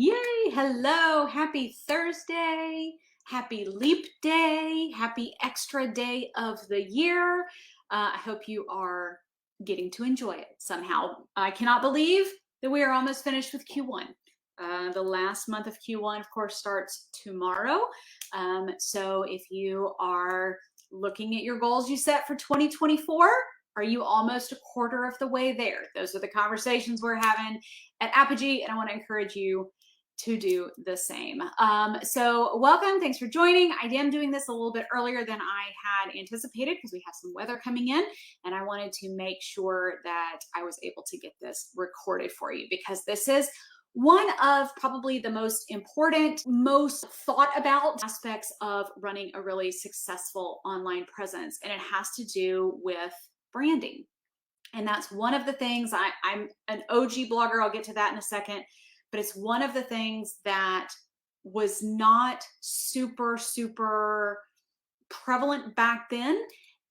Yay! Hello! Happy Thursday! Happy Leap Day! Happy extra day of the year! I hope you are getting to enjoy it somehow. I cannot believe that we are almost finished with Q1. The last month of Q1, of course, starts tomorrow. So if you are looking at your goals you set for 2024, are you almost a quarter of the way there? Those are the conversations we're having at Apogee, and I want to encourage you to do the same. So welcome, thanks for joining. I am doing this a little bit earlier than I had anticipated because we have some weather coming in, and I wanted to make sure that I was able to get this recorded for you because this is one of probably the most important, most thought about aspects of running a really successful online presence, and it has to do with branding. And that's one of the things I'm an OG blogger. I'll get to that in a second. But it's one of the things that was not super prevalent back then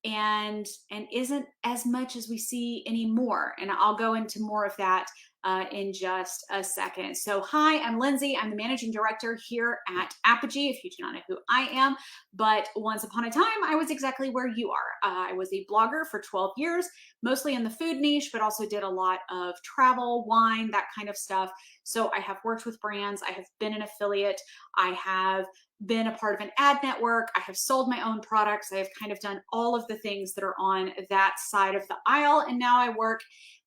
and isn't as much as we see anymore. And I'll go into more of that in just a second. So hi, I'm Lindsay. I'm the managing director here at Apogee, if you do not know who I am. But once upon a time, I was exactly where you are. I was a blogger for 12 years, mostly in the food niche, but also did a lot of travel, wine, that kind of stuff. So I have worked with brands. I have been an affiliate. I have been a part of an ad network. I have sold my own products. I have kind of done all of the things that are on that side of the aisle. And now I work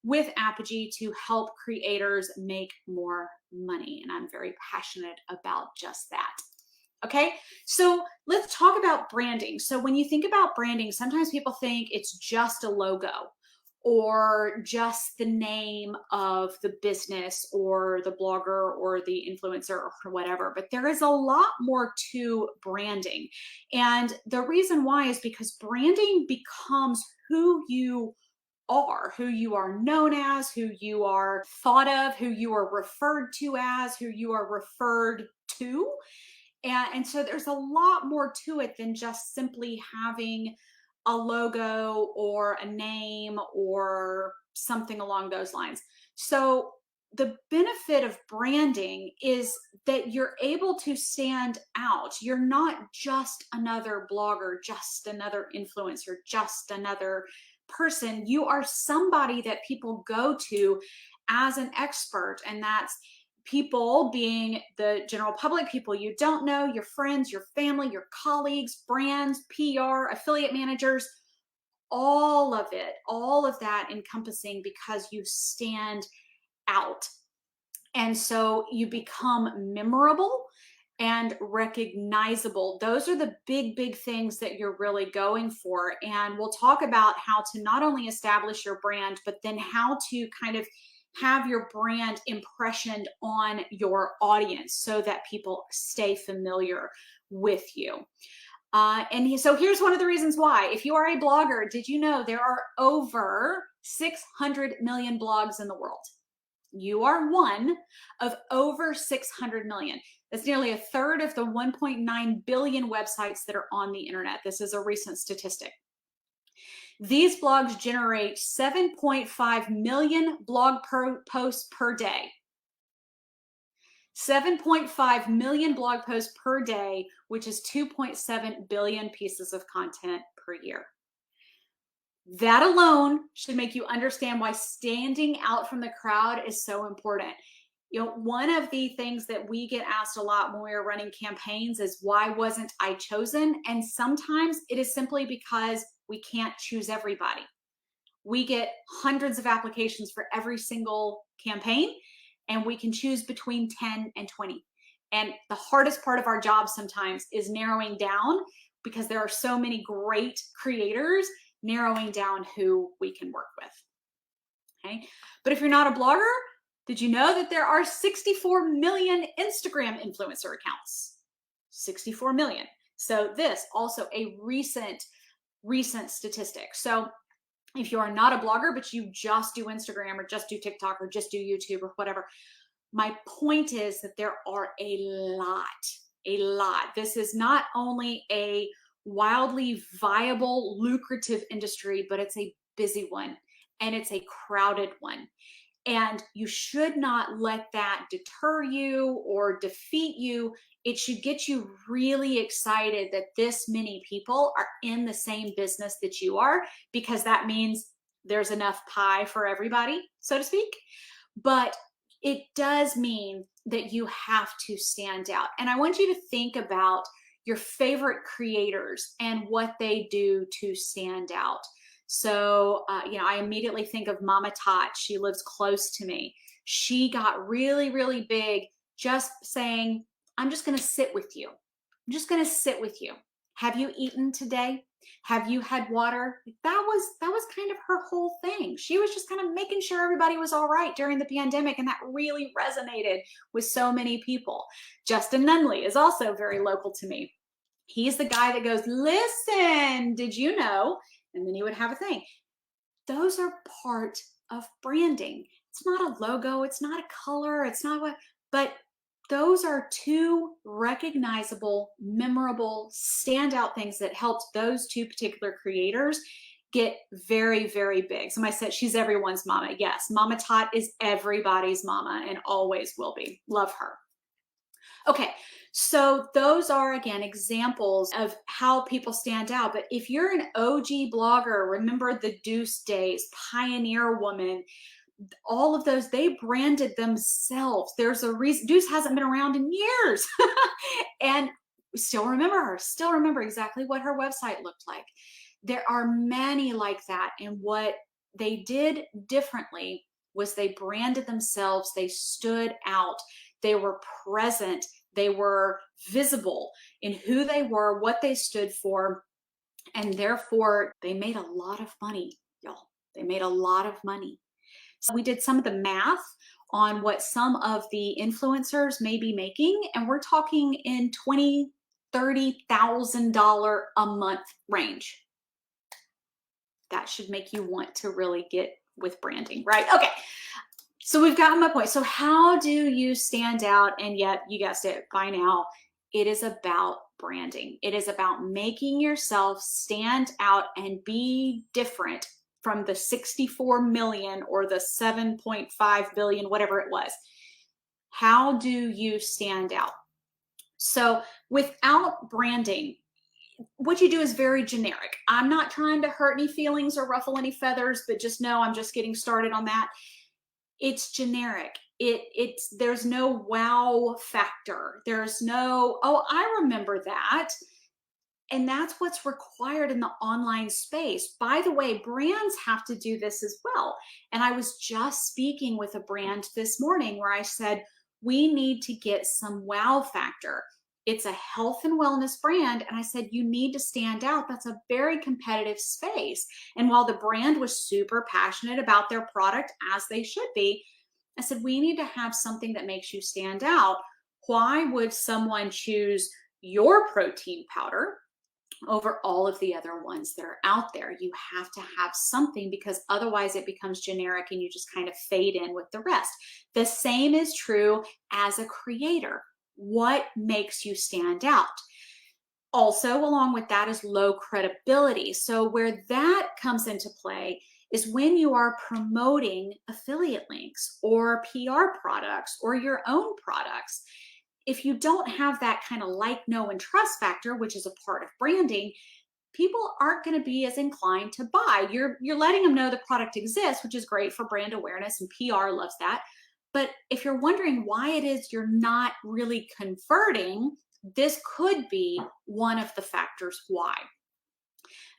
with Apogee to help creators make more money. And I'm very passionate about just that. Okay, so let's talk about branding. So when you think about branding, sometimes people think it's just a logo or just the name of the business or the blogger or the influencer or whatever. But there is a lot more to branding. And the reason why is because branding becomes who you are, who you are known as, who you are thought of, who you are referred to as, who you are referred to. And so there's a lot more to it than just simply having a logo or a name or something along those lines. So the benefit of branding is that you're able to stand out. You're not just another blogger, just another influencer, just another person. You are somebody that people go to as an expert, and that's people being the general public, people you don't know, your friends, your family, your colleagues, brands, PR, affiliate managers, all of it, all of that encompassing because you stand out. And so you become memorable and recognizable. Those are the big things that you're really going for. And we'll talk about how to not only establish your brand, but then how to kind of have your brand impressioned on your audience so that people stay familiar with you. So here's one of the reasons why. If you are a blogger, did you know there are over 600 million blogs in the world? You are one of over 600 million. That's nearly a third of the 1.9 billion websites that are on the internet. This is a recent statistic. These blogs generate 7.5 million blog posts per day. 7.5 million blog posts per day, which is 2.7 billion pieces of content per year. That alone should make you understand why standing out from the crowd is so important. You know, one of the things that we get asked a lot when we are running campaigns is, why wasn't I chosen? And sometimes it is simply because we can't choose everybody. We get hundreds of applications for every single campaign, and we can choose between 10 and 20. And the hardest part of our job sometimes is narrowing down, because there are so many great creators, narrowing down who we can work with. Okay, but if you're not a blogger, did you know that there are 64 million Instagram influencer accounts? 64 million. So this also a recent statistic. So if you are not a blogger, but you just do Instagram or just do TikTok or just do YouTube or whatever, my point is that there are a lot. This is not only a wildly viable, lucrative industry, but it's a busy one, and it's a crowded one. And you should not let that deter you or defeat you. It should get you really excited that this many people are in the same business that you are, because that means there's enough pie for everybody, so to speak. But it does mean that you have to stand out. And I want you to think about your favorite creators and what they do to stand out. So, I immediately think of Mama Tot. She lives close to me. She got really, really big just saying, I'm just going to sit with you. I'm just going to sit with you. Have you eaten today? Have you had water? That was kind of her whole thing. She was just kind of making sure everybody was all right during the pandemic, and that really resonated with so many people. Justin Nunley is also very local to me. He's the guy that goes, listen, did you know? And then he would have a thing. Those are part of branding. It's not a logo, it's not a color, it's not what, but those are two recognizable, memorable, standout things that helped those two particular creators get very, very big. Somebody said she's everyone's mama. Yes, Mama Tot is everybody's mama and always will be. Love her. Okay, so those are, again, examples of how people stand out. But if you're an OG blogger, remember the Deuce days, Pioneer Woman, all of those, they branded themselves. There's a reason Deuce hasn't been around in years. And still remember her, still remember exactly what her website looked like. There are many like that. And what they did differently was they branded themselves, they stood out, they were present, they were visible in who they were, what they stood for, and therefore they made a lot of money, y'all. They made a lot of money. So we did some of the math on what some of the influencers may be making, and we're talking in $20,000, $30,000 a month range. That should make you want to really get with branding, right? Okay, so we've gotten my point. So how do you stand out? And yet, you guessed it by now, it is about branding. It is about making yourself stand out and be different from the 64 million or the 7.5 billion, whatever it was. How do you stand out? So without branding, what you do is very generic. I'm not trying to hurt any feelings or ruffle any feathers, but just know I'm just getting started on that. It's generic. There's no wow factor. There's no, oh, I remember that. And that's what's required in the online space. By the way, brands have to do this as well. And I was just speaking with a brand this morning where I said, we need to get some wow factor. It's a health and wellness brand. And I said, you need to stand out. That's a very competitive space. And while the brand was super passionate about their product, as they should be, I said, we need to have something that makes you stand out. Why would someone choose your protein powder over all of the other ones that are out there? You have to have something, because otherwise it becomes generic and you just kind of fade in with the rest. The same is true as a creator. What makes you stand out? Also, along with that is low credibility. So where that comes into play is when you are promoting affiliate links or PR products or your own products. If you don't have that kind of like, know, and trust factor, which is a part of branding, people aren't going to be as inclined to buy. You're letting them know the product exists, which is great for brand awareness, and PR loves that. But if you're wondering why it is you're not really converting, this could be one of the factors why.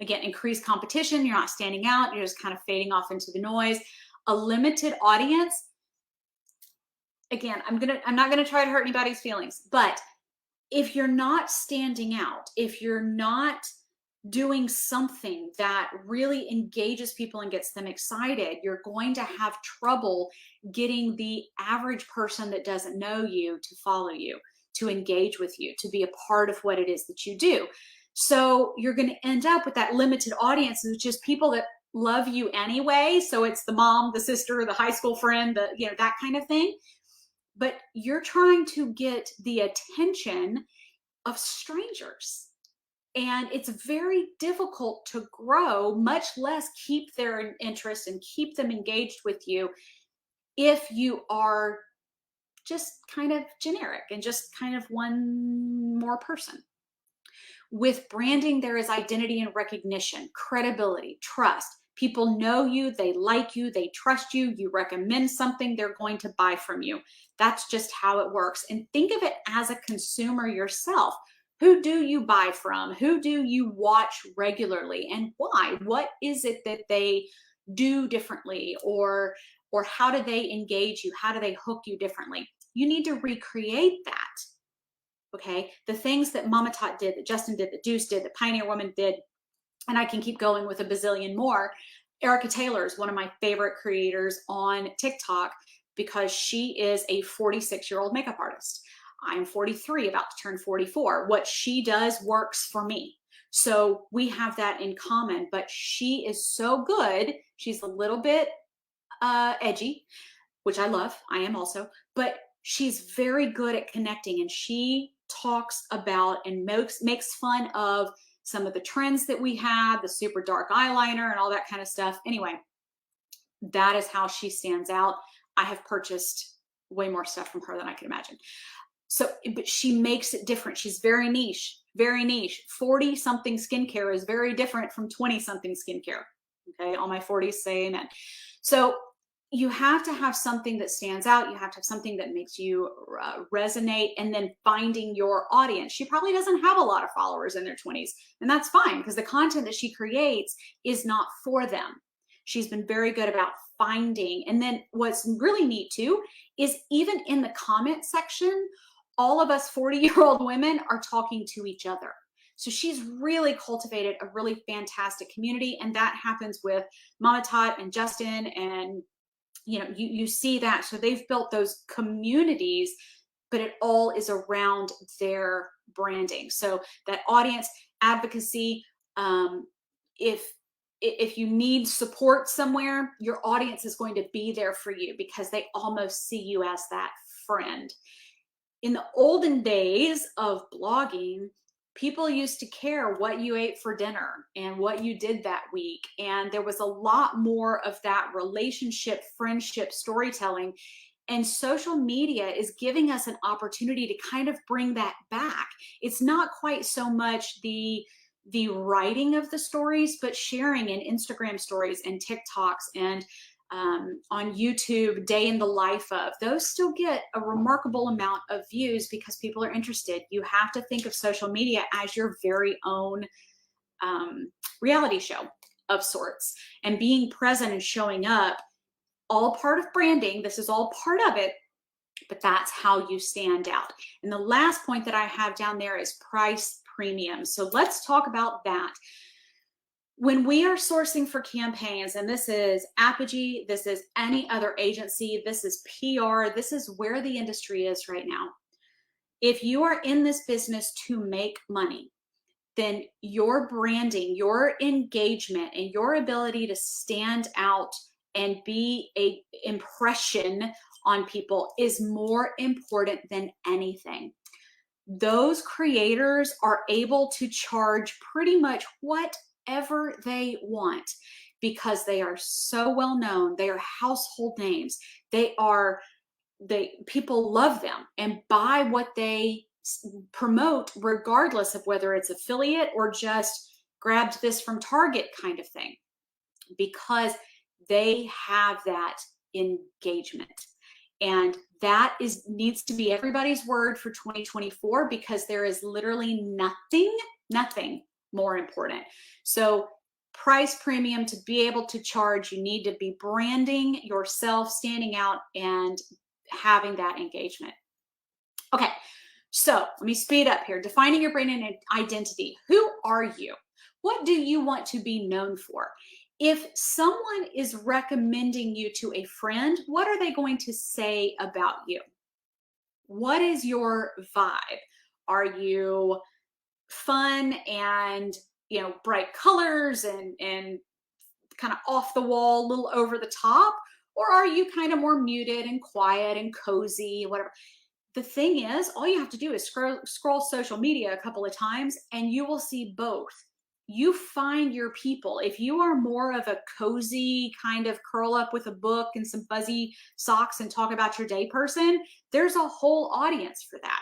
Again, increased competition, you're not standing out, you're just kind of fading off into the noise. A limited audience. Again, I'm not gonna try to hurt anybody's feelings, but if you're not standing out, if you're not doing something that really engages people and gets them excited, you're going to have trouble getting the average person that doesn't know you to follow you, to engage with you, to be a part of what it is that you do. So you're going to end up with that limited audience, which is people that love you anyway. So it's the mom, the sister, the high school friend, that kind of thing. But you're trying to get the attention of strangers. And it's very difficult to grow, much less keep their interest and keep them engaged with you if you are just kind of generic and just kind of one more person. With branding, there is identity and recognition, credibility, trust. People know you, they like you, they trust you. You recommend something, they're going to buy from you. That's just how it works. And think of it as a consumer yourself. Who do you buy from? Who do you watch regularly, and why? What is it that they do differently, or how do they engage you? How do they hook you differently? You need to recreate that. Okay, the things that Mama Tot did, that Justin did, that Deuce did, that Pioneer Woman did, and I can keep going with a bazillion more. Erica Taylor is one of my favorite creators on TikTok because she is a 46-year-old makeup artist. I'm 43, about to turn 44. What she does works for me. So we have that in common, but she is so good. She's a little bit edgy, which I love. I am also, but she's very good at connecting, and she talks about and makes fun of some of the trends that we have, the super dark eyeliner and all that kind of stuff. Anyway, that is how she stands out. I have purchased way more stuff from her than I can imagine. So, but she makes it different. She's very niche, very niche. 40 something skincare is very different from 20 something skincare. Okay. All my 40s say amen. So you have to have something that stands out. You have to have something that makes you resonate, and then finding your audience. She probably doesn't have a lot of followers in their 20s, and that's fine, because the content that she creates is not for them. She's been very good about finding. And then what's really neat too is, even in the comment section, all of us 40-year-old women are talking to each other. So she's really cultivated a really fantastic community, and that happens with Mama Tot and Justin, and you see that. So they've built those communities, but it all is around their branding. So that audience advocacy, if you need support somewhere, your audience is going to be there for you, because they almost see you as that friend. In the olden days of blogging, people used to care what you ate for dinner and what you did that week. And there was a lot more of that relationship, friendship, storytelling. And social media is giving us an opportunity to kind of bring that back. It's not quite so much the writing of the stories, but sharing in Instagram stories and TikToks and on YouTube, day in the life of. Those still get a remarkable amount of views because people are interested. You have to think of social media as your very own reality show of sorts, and being present and showing up, all part of branding. This is all part of it, but that's how you stand out. And the last point that I have down there is price premium. So let's talk about that. When we are sourcing for campaigns, and this is Apogee, this is any other agency, this is PR, this is where the industry is right now. If you are in this business to make money, then your branding, your engagement, and your ability to stand out and be an impression on people is more important than anything. Those creators are able to charge pretty much whatever they want, because they are so well known. They are household names. People love them and buy what they promote, regardless of whether it's affiliate or just grabbed this from Target kind of thing, because they have that engagement. And that needs to be everybody's word for 2024, because there is literally nothing more important. So price premium, to be able to charge, you need to be branding yourself, standing out, and having that engagement. Okay, so let me speed up here. Defining your brand and identity. Who are you? What do you want to be known for? If someone is recommending you to a friend, what are they going to say about you? What is your vibe? Are you fun and, bright colors and kind of off the wall, a little over the top? Or are you kind of more muted and quiet and cozy, whatever? The thing is, all you have to do is scroll social media a couple of times, and you will see both. you find your people. If you are more of a cozy kind of curl up with a book and some fuzzy socks and talk about your day person, there's a whole audience for that.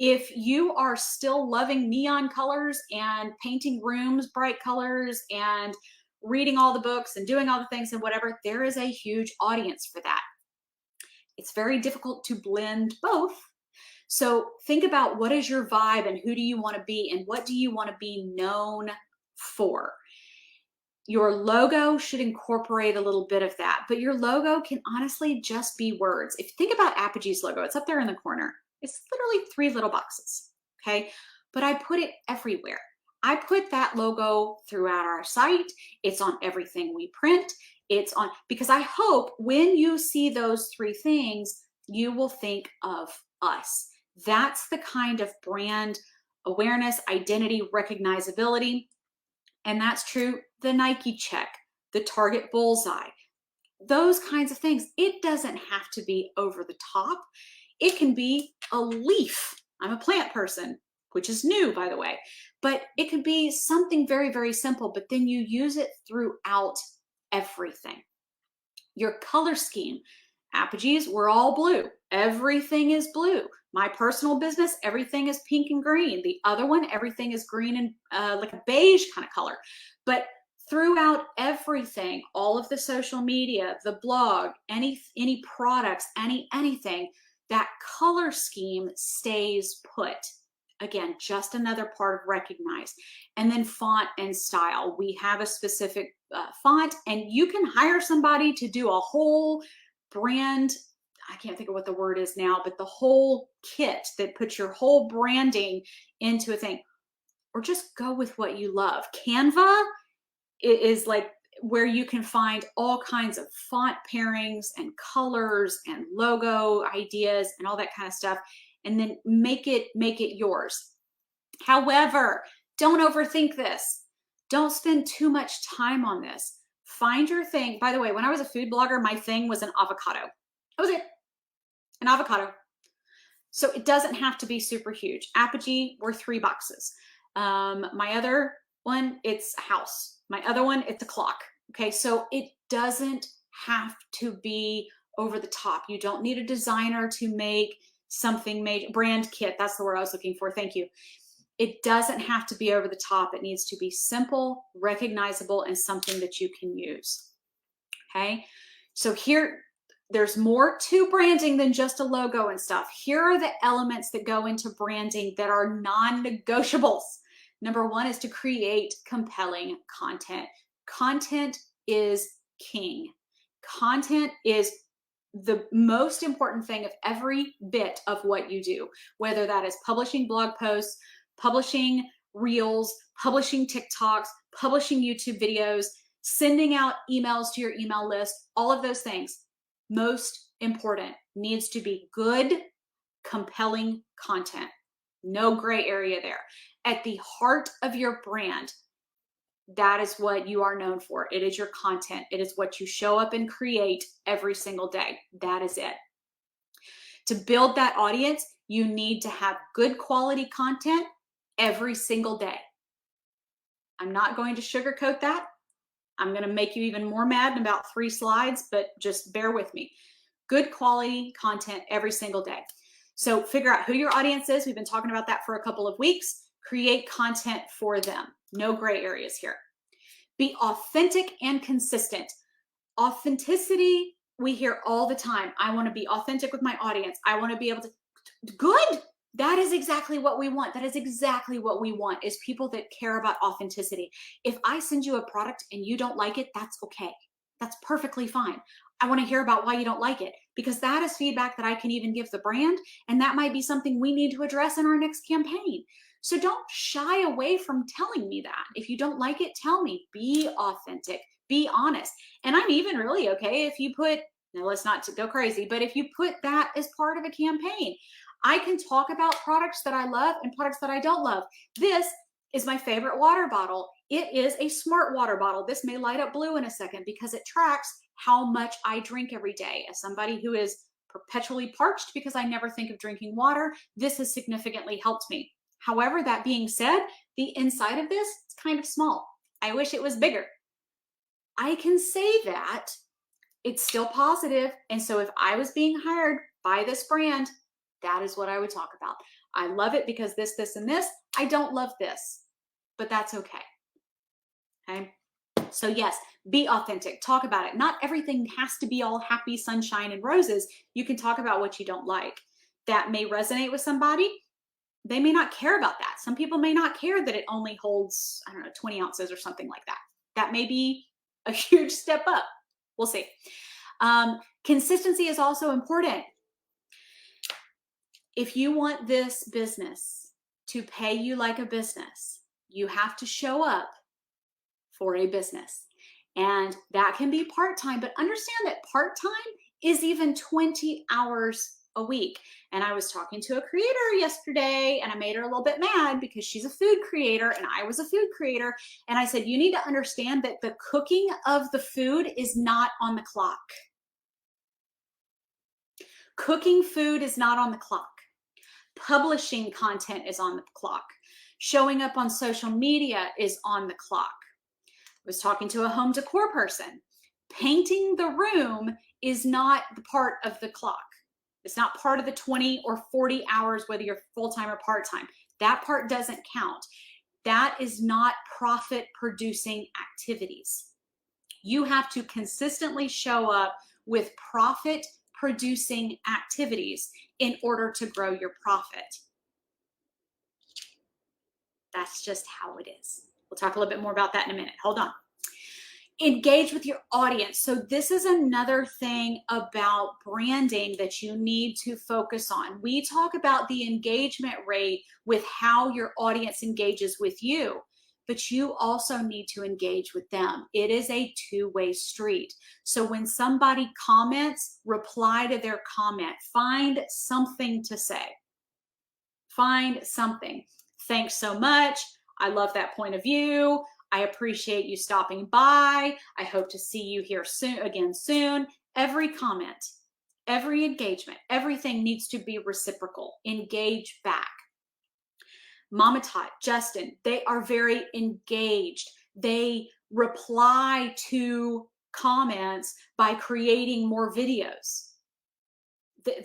If you are still loving neon colors and painting rooms bright colors and reading all the books and doing all the things and whatever, there is a huge audience for that. It's very difficult to blend both. So think about what is your vibe and who do you want to be and what do you want to be known for. Your logo should incorporate a little bit of that, but your logo can honestly just be words. If you think about Apogee's logo, it's up there in the corner. It's literally 3 little boxes, okay? But I put it everywhere. I put that logo throughout our site. It's on everything we print. It's on, because I hope when you see those 3 things, you will think of us. That's the kind of brand awareness, identity, recognizability. And that's true, the Nike check, the Target bullseye, those kinds of things. It doesn't have to be over the top. It can be a leaf. I'm a plant person, which is new, by the way, but it could be something very, very simple, but then you use it throughout everything. Your color scheme, Apogee's, we're all blue. Everything is blue. My personal business, everything is pink and green. The other one, everything is green and like a beige kind of color. But throughout everything, all of the social media, the blog, any products, anything, that color scheme stays put. Again, just another part of recognize. And then font and style. We have a specific font, and you can hire somebody to do a whole brand, I can't think of what the word is now, but the whole kit that puts your whole branding into a thing, or just go with what you love. Canva is like where you can find all kinds of font pairings and colors and logo ideas and all that kind of stuff, and then make it yours. However, don't overthink this. Don't spend too much time on this. Find your thing. By the way, when I was a food blogger, my thing was an avocado. That was it. An avocado. So it doesn't have to be super huge. Apogee were 3 boxes. My other one, it's a house. My other one, it's a clock. Okay, so it doesn't have to be over the top. You don't need a designer to make something major. Brand kit, that's the word I was looking for. Thank you. It doesn't have to be over the top. It needs to be simple, recognizable, and something that you can use. Okay, so here, there's more to branding than just a logo and stuff. Here are the elements that go into branding that are non-negotiables. Number 1 is to create compelling content. Content is king. Content is the most important thing of every bit of what you do, whether that is publishing blog posts, publishing reels, publishing TikToks, publishing YouTube videos, sending out emails to your email list, all of those things. Most important, needs to be good, compelling content. No gray area there. At the heart of your brand, that is what you are known for. It is your content. It is what you show up and create every single day. That is it. To build that audience, you need to have good quality content every single day. I'm not going to sugarcoat that. I'm going to make you even more mad in about 3 slides, but just bear with me. Good quality content every single day. So figure out who your audience is. We've been talking about that for a couple of weeks. Create content for them. No gray areas here. Be authentic and consistent. Authenticity, we hear all the time. I want to be authentic with my audience. I want to be able to, good. That is exactly what we want. That is exactly what we want, is people that care about authenticity. If I send you a product and you don't like it, that's okay. That's perfectly fine. I want to hear about why you don't like it, because that is feedback that I can even give the brand, and that might be something we need to address in our next campaign. So don't shy away from telling me that. If you don't like it, tell me. Be authentic. Be honest. And I'm even really okay if you put, now let's not go crazy, but if you put that as part of a campaign. I can talk about products that I love and products that I don't love. This is my favorite water bottle. It is a smart water bottle. This may light up blue in a second because it tracks how much I drink every day. As somebody who is perpetually parched because I never think of drinking water, this has significantly helped me. However, that being said, the inside of this is kind of small. I wish it was bigger. I can say that it's still positive. And so if I was being hired by this brand, that is what I would talk about. I love it because this, and this. I don't love this, but that's okay. Okay. So yes, be authentic. Talk about it. Not everything has to be all happy, sunshine, and roses. You can talk about what you don't like. That may resonate with somebody. They may not care about that. Some people may not care that it only holds, I don't know, 20 ounces or something like that. That may be a huge step up. We'll see. Consistency is also important. If you want this business to pay you like a business, you have to show up for a business. And that can be part-time, but understand that part-time is even 20 hours a week. And I was talking to a creator yesterday and I made her a little bit mad because she's a food creator and I was a food creator. And I said, you need to understand that the cooking of the food is not on the clock. Cooking food is not on the clock. Publishing content is on the clock. Showing up on social media is on the clock. I was talking to a home decor person. Painting the room is not the part of the clock. It's not part of the 20 or 40 hours, whether you're full-time or part-time. That part doesn't count. That is not profit-producing activities. You have to consistently show up with profit-producing activities in order to grow your profit. That's just how it is. We'll talk a little bit more about that in a minute. Hold on. Engage with your audience. So this is another thing about branding that you need to focus on. We talk about the engagement rate with how your audience engages with you, but you also need to engage with them. It is a two-way street. So when somebody comments, reply to their comment. Find something to say. Find something. Thanks so much. I love that point of view. I appreciate you stopping by. I hope to see you here soon. Every comment, every engagement, everything needs to be reciprocal. Engage back. Mama Tot, Justin, they are very engaged. They reply to comments by creating more videos.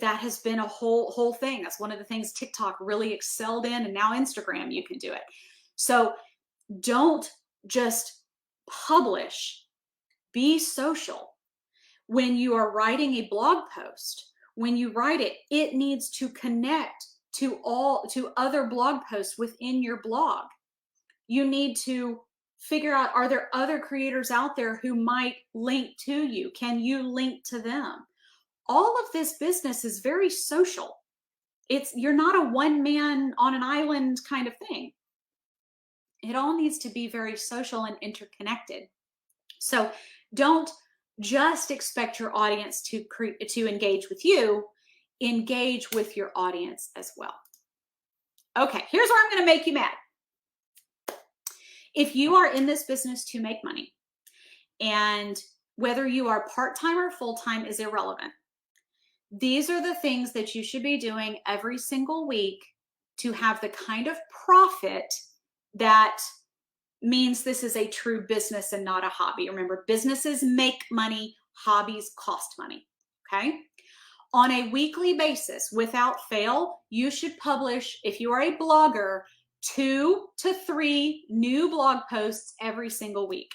That has been a whole thing. That's one of the things TikTok really excelled in, and now Instagram, you can do it. So don't just publish, be social. When you are writing a blog post, when you write it, it needs to connect to other blog posts within your blog. You need to figure out, are there other creators out there who might link to you? Can you link to them? All of this business is very social. You're not a one man on an island kind of thing. It all needs to be very social and interconnected. So don't just expect your audience to engage with you. Engage with your audience as well. Okay, here's where I'm going to make you mad. If you are in this business to make money, and whether you are part-time or full-time is irrelevant, these are the things that you should be doing every single week to have the kind of profit that means this is a true business and not a hobby. Remember, businesses make money, hobbies cost money, okay? On a weekly basis, without fail, you should publish, if you are a blogger, 2 to 3 new blog posts every single week.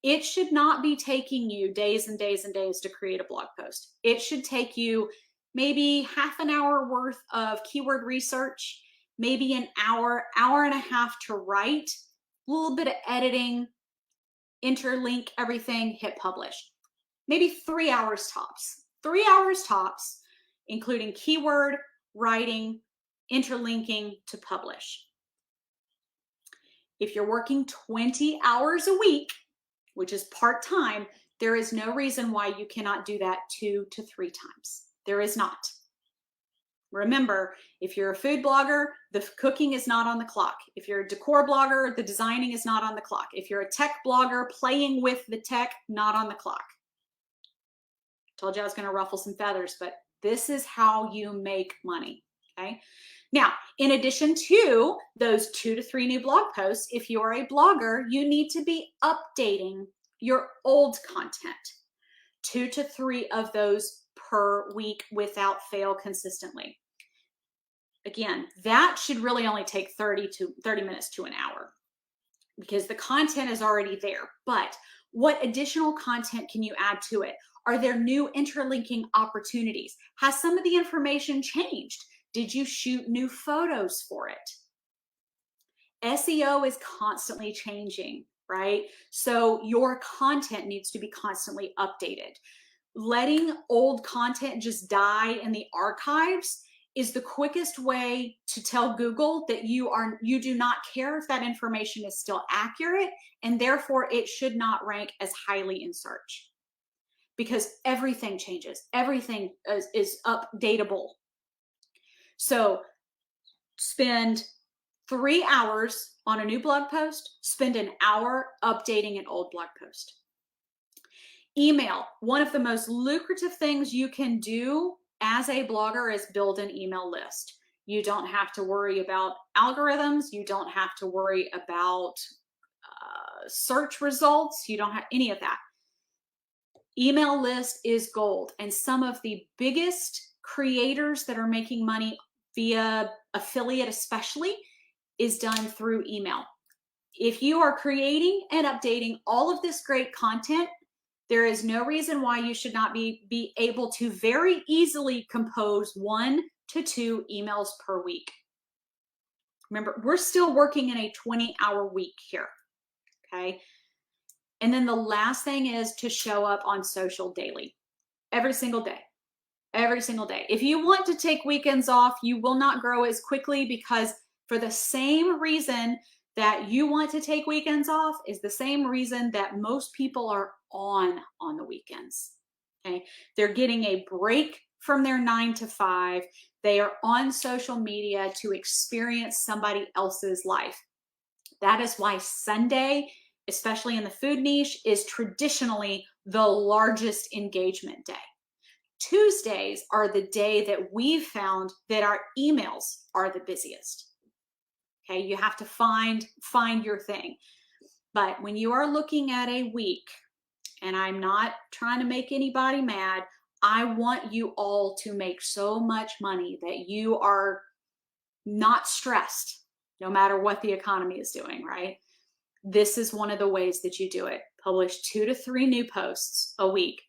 It should not be taking you days and days and days to create a blog post. It should take you maybe half an hour worth of keyword research, maybe an hour and a half to write, a little bit of editing, interlink everything, hit publish. Maybe 3 hours tops. 3 hours tops, including keyword, writing, interlinking to publish. If you're working 20 hours a week, which is part-time, there is no reason why you cannot do that 2 to 3 times. There is not. Remember, if you're a food blogger, the cooking is not on the clock. If you're a decor blogger, the designing is not on the clock. If you're a tech blogger, playing with the tech, not on the clock. Told you I was going to ruffle some feathers, but this is how you make money, okay? Now, in addition to those 2 to 3 new blog posts, if you're a blogger, you need to be updating your old content. 2 to 3 of those per week without fail consistently. Again, that should really only take 30 minutes to an hour because the content is already there. But what additional content can you add to it? Are there new interlinking opportunities? Has some of the information changed? Did you shoot new photos for it? SEO is constantly changing, right? So your content needs to be constantly updated. Letting old content just die in the archives is the quickest way to tell Google that you do not care if that information is still accurate, and therefore it should not rank as highly in search. Because everything changes, everything is updatable. So spend 3 hours on a new blog post, spend an hour updating an old blog post. Email, one of the most lucrative things you can do as a blogger is build an email list. You don't have to worry about algorithms. You don't have to worry about search results. You don't have any of that. Email list is gold. And some of the biggest creators that are making money via affiliate especially is done through email. If you are creating and updating all of this great content, there is no reason why you should not be able to very easily compose 1 to 2 emails per week. Remember, we're still working in a 20-hour week here, okay? And then the last thing is to show up on social daily, every single day. Every single day. If you want to take weekends off, you will not grow as quickly because for the same reason that you want to take weekends off is the same reason that most people are on the weekends. Okay? They're getting a break from their 9 to 5. They are on social media to experience somebody else's life. That is why Sunday, especially in the food niche, is traditionally the largest engagement day. Tuesdays are the day that we've found that our emails are the busiest. Okay, you have to find your thing. But when you are looking at a week, and I'm not trying to make anybody mad, I want you all to make so much money that you are not stressed, no matter what the economy is doing, right? This is one of the ways that you do it. Publish 2 to 3 new posts a week.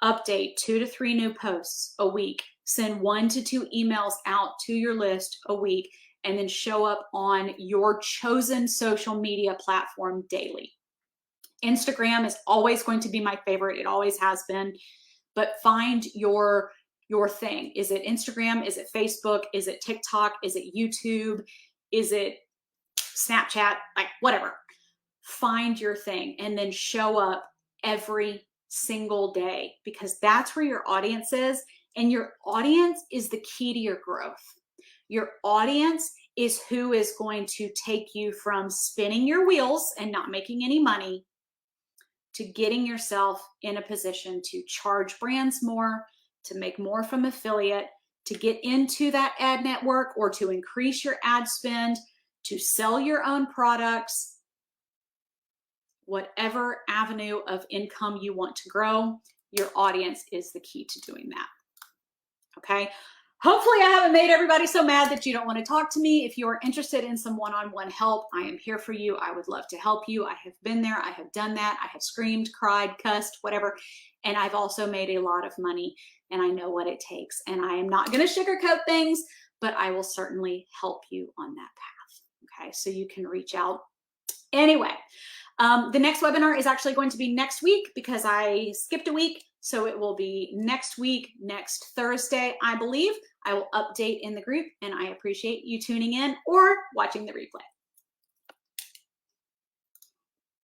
Update 2 to 3 new posts a week. Send 1 to 2 emails out to your list a week, and then show up on your chosen social media platform daily. Instagram is always going to be my favorite. It always has been. But find your thing. Is it Instagram? Is it Facebook? Is it TikTok? Is it YouTube? Is it Snapchat? Like whatever. Find your thing and then show up every single day, because that's where your audience is, and your audience is the key to your growth. Your audience is who is going to take you from spinning your wheels and not making any money to getting yourself in a position to charge brands more, to make more from affiliate, to get into that ad network or to increase your ad spend, to sell your own products. Whatever avenue of income you want to grow, your audience is the key to doing that. Okay. Hopefully I haven't made everybody so mad that you don't want to talk to me. If you are interested in some one-on-one help, I am here for you. I would love to help you. I have been there. I have done that. I have screamed, cried, cussed, whatever. And I've also made a lot of money, and I know what it takes. And I am not going to sugarcoat things, but I will certainly help you on that path. Okay. So you can reach out. Anyway, the next webinar is actually going to be next week because I skipped a week. So it will be next week, next Thursday, I believe. I will update in the group, and I appreciate you tuning in or watching the replay.